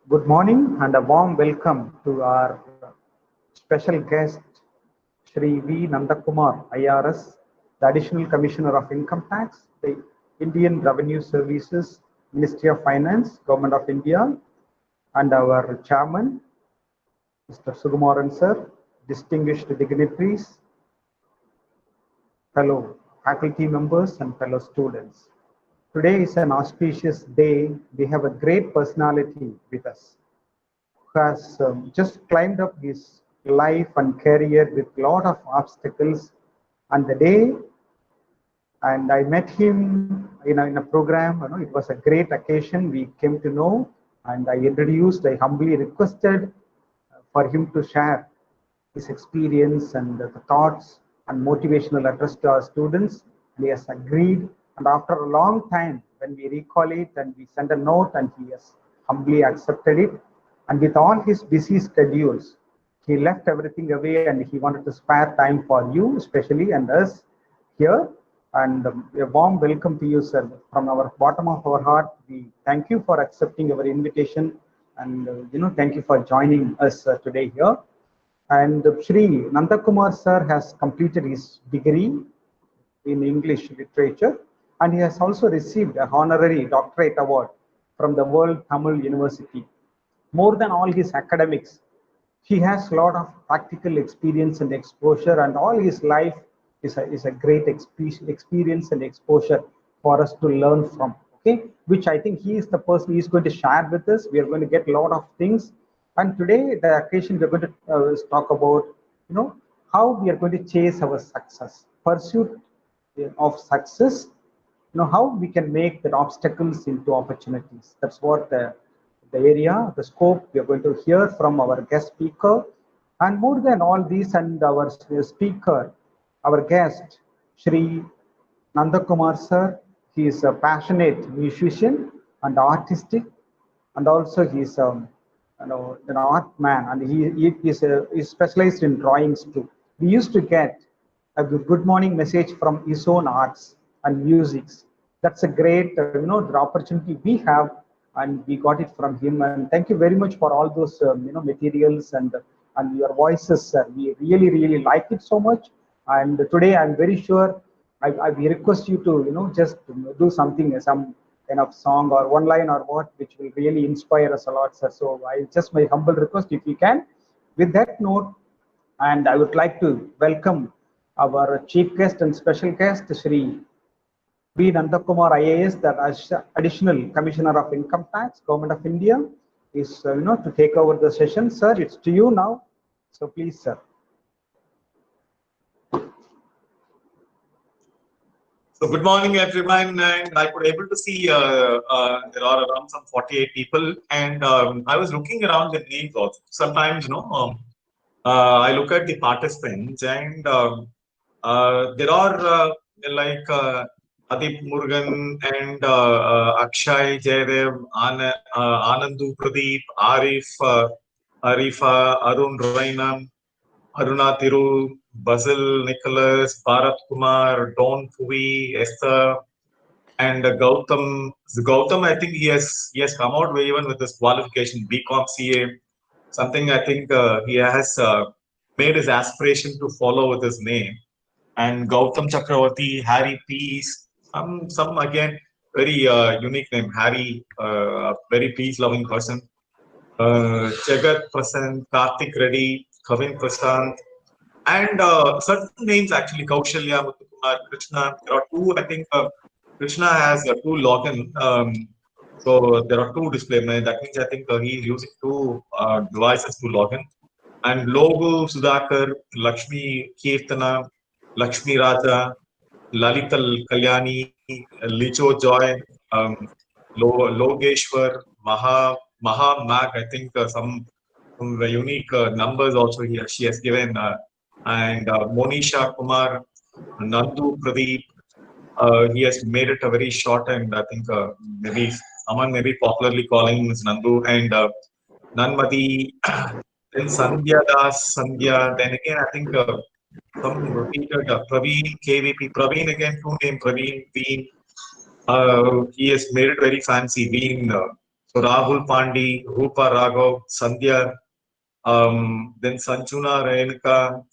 Good morning and a warm welcome to our special guest, Shri V. Nandakumar, IRS, the Additional Commissioner of Income Tax, the Indian Revenue Services, Ministry of Finance, Government of India, and our Chairman, Mr. Sukumaran Sir, distinguished dignitaries, fellow faculty members, and fellow students. Today is an auspicious day. We have a great personality with us who has just climbed up his life and career with a lot of obstacles. And the day, and I met him in a program. It was a great occasion. We came to know, and I introduced. I humbly requested for him to share his experience and the thoughts and motivational address to our students. And he has agreed. And after a long time, when we recall it and we send a note, and he has humbly accepted it. And with all his busy schedules, he left everything away and he wanted to spare time for you, especially, and us here. And a warm welcome to you, sir. From our bottom of our heart, we thank you for accepting our invitation, and thank you for joining us today here. And Shri Nandakumar sir has completed his degree in English literature, and he has also received a honorary doctorate award from the World Tamil University. More than all his academics, he has a lot of practical experience and exposure, and all his life is a great experience and exposure for us to learn from. Okay, which I think he is the person he is going to share with us. We are going to get a lot of things, and today the occasion we are going to talk about, how we are going to chase our success, pursuit of success, how we can make the obstacles into opportunities. That's what the area, the scope we are going to hear from our guest speaker. And more than all these, and our speaker, our guest, Shri Nandakumar sir, he is a passionate musician and artistic, and also he is an art man, and he is specialized in drawings too. We used to get a good morning message from his own arts and musics. That's a great the opportunity we have, and we got it from him. And thank you very much for all those materials and your voices, sir. We really like it so much. And today I'm very sure I we request you to just do something, some kind of song or one line or what, which will really inspire us a lot, sir. So I just my humble request, if you can. With that note, and I would like to welcome our chief guest and special guest, Shri B. Nandakumar IAS, the Additional Commissioner of Income Tax, Government of India, is to take over the session. Sir, it's to you now. So please, sir. So good morning, everyone. And I could able to see there are around some 48 people, and I was looking around the names also. Sometimes, I look at the participants, and there are like Adip Murugan and Akshay, Jaydev, Anandu Pradeep, Arif, Arifa, Arun Rainam, Aruna Thiru, Basil Nicholas, Bharat Kumar, Don Pui, Esther, and Gautam. Gautam, I think he has come out even with this qualification, BCom CA. Something I think he has made his aspiration to follow with his name. And Gautam Chakravarti, Harry Peace, some again very unique name, Harry, very peace-loving person. Jagat Prasant, Karthik Reddy, Kavin Prasant, and certain names actually, Kaushalya, Muthukumar, Krishna. There are two, I think Krishna has two login. So there are two display names. That means I think he's using two devices to log in. And Logo, Sudhakar, Lakshmi Kirtana, Lakshmi Raja, Lalital Kalyani, Licho Joy, um, Logeshwar, Maha Mag. I think some unique numbers also here she has given. And Monisha Kumar, Nandu Pradeep. He has made it a very short, and I think maybe someone may be popularly calling him as Nandu, and Nanmati, then Sandhya Das, Sandhya. Then again, I think some repeated Praveen, KVP, Praveen again, two name Praveen, Veen. He has made it very fancy, Veen. So Rahul Pandi, Rupa Raghav, Sandhya, then Sanjuna Renuka,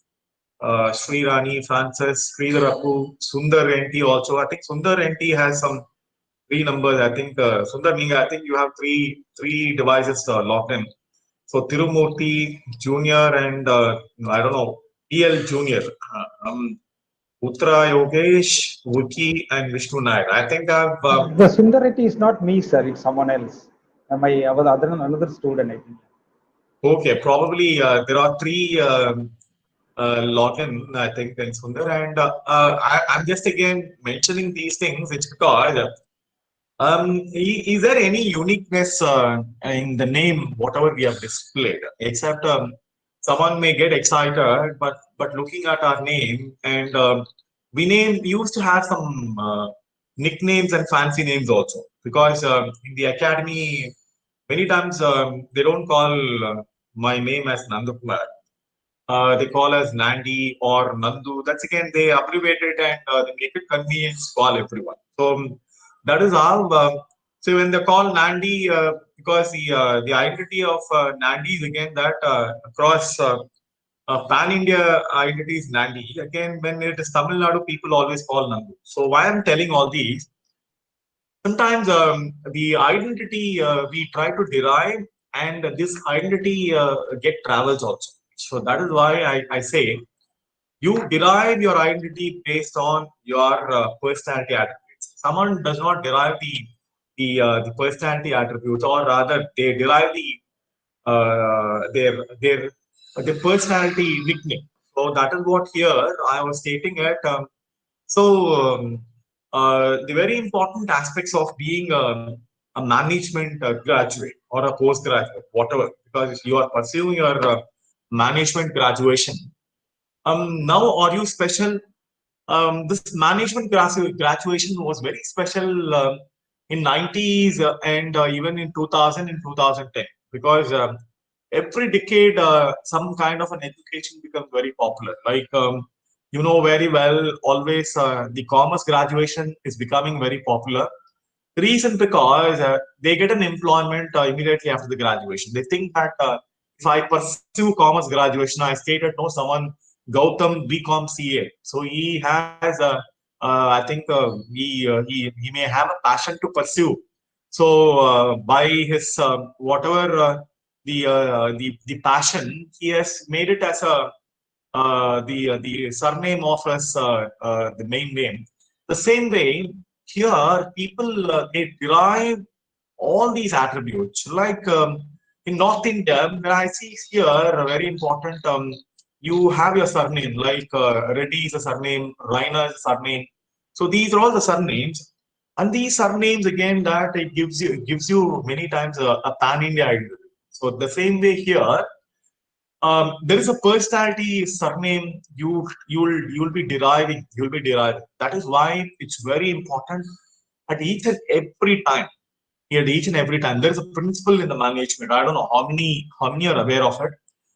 Sri Rani Francis, Sridhar Appu, Sundar NT also. I think Sundar NT has some three numbers. I think Sundar Ninga, I think you have three devices locked in. So Tirumurti Junior and I don't know, EL Junior, Uttara Yogesh, Wiki, and Vishnu Nair. I think I've The Sundarati is not me, sir. It's someone else. I was another student, I think. okay. Probably there are three login. I think in Sundar, and I'm just again mentioning these things. It's because is there any uniqueness in the name, whatever we have displayed, except someone may get excited, but looking at our name and we used to have some nicknames and fancy names also, because in the academy many times they don't call my name as Nandakumar. They call as Nandi or Nandu. That's again, they abbreviate it and they make it convenient to call everyone. So that is how. So when they call Nandi, because the identity of Nandi is again that across pan India identity is Nandi. Again, when it is Tamil Nadu, people always call Nandu. So why I'm telling all these? Sometimes the identity we try to derive, and this identity get travels also. So that is why I say you derive your identity based on your personality attributes. Someone does not derive the personality attributes, or rather they derive their personality nickname. So that is what here I was stating it. The very important aspects of being a management graduate or a postgraduate, whatever, because you are pursuing your management graduation. Now, are you special? This management graduation was very special in 90s and even in 2000 and 2010, because every decade some kind of an education becomes very popular. Like you know very well, always the commerce graduation is becoming very popular. The reason because they get an employment immediately after the graduation. They think that if I pursue commerce graduation, I stated no someone Gautam BCom CA, so he has I think he may have a passion to pursue. So by his whatever the passion, he has made it as a the surname of his the main name. The same way here, people they derive all these attributes. Like in North India, when I see here very important. You have your surname, like Reddy is a surname, Raina is a surname. So these are all the surnames, and these surnames again that it gives you many times a pan India identity. So the same way here, there is a personality surname you'll be deriving. That is why it's very important at each and every time. At each and every time, there is a principle in the management. I don't know how many are aware of it.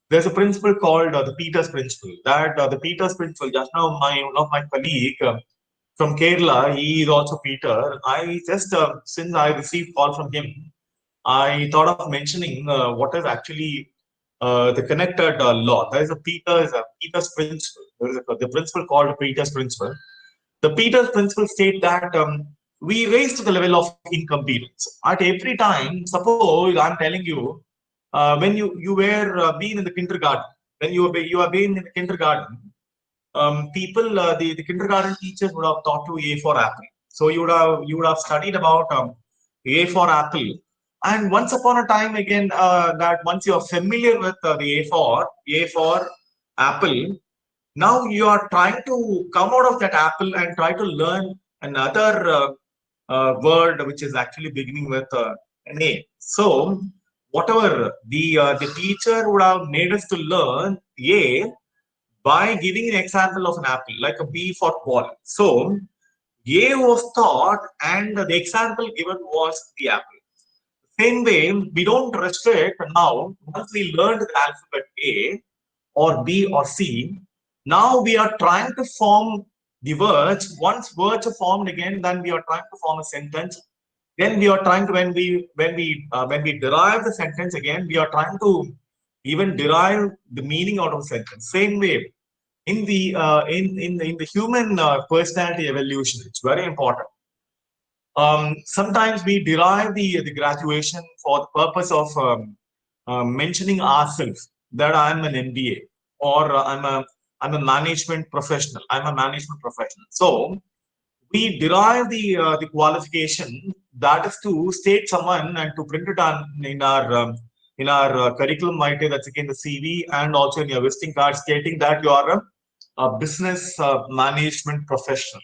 There's a principle called the Peters principle. That the Peters principle. Just now, one of my colleague from Kerala, he is also Peter. I just since I received call from him, I thought of mentioning what is actually the connected law. There is a Peters principle. There is the principle called Peters principle. The Peters principle states that we raise to the level of incompetence. At every time, suppose I'm telling you, when you were being in the kindergarten, when you are being in the kindergarten, people the kindergarten teachers would have taught you A for apple. So you would have studied about A for apple. And once upon a time again, that once you are familiar with the A for apple, now you are trying to come out of that apple and try to learn another word which is actually beginning with an A. So whatever the teacher would have made us to learn A by giving an example of an apple, like a B for ball. So A was taught, and the example given was the apple. Same way, we don't restrict now. Once we learned the alphabet A or B or C, now we are trying to form the words. Once words are formed again, then we are trying to form a sentence. then we are trying to when we derive the sentence again, we are trying to even derive the meaning out of the sentence. Same way in the in the human personality evolution, it's very important. Sometimes we derive the graduation for the purpose of mentioning ourselves that I'm an MBA or I'm a management professional. I'm a management professional. So we derive the qualification that is to state someone and to print it on in our curriculum vitae, that's again the CV, and also in your visiting card stating that you are a business management professional.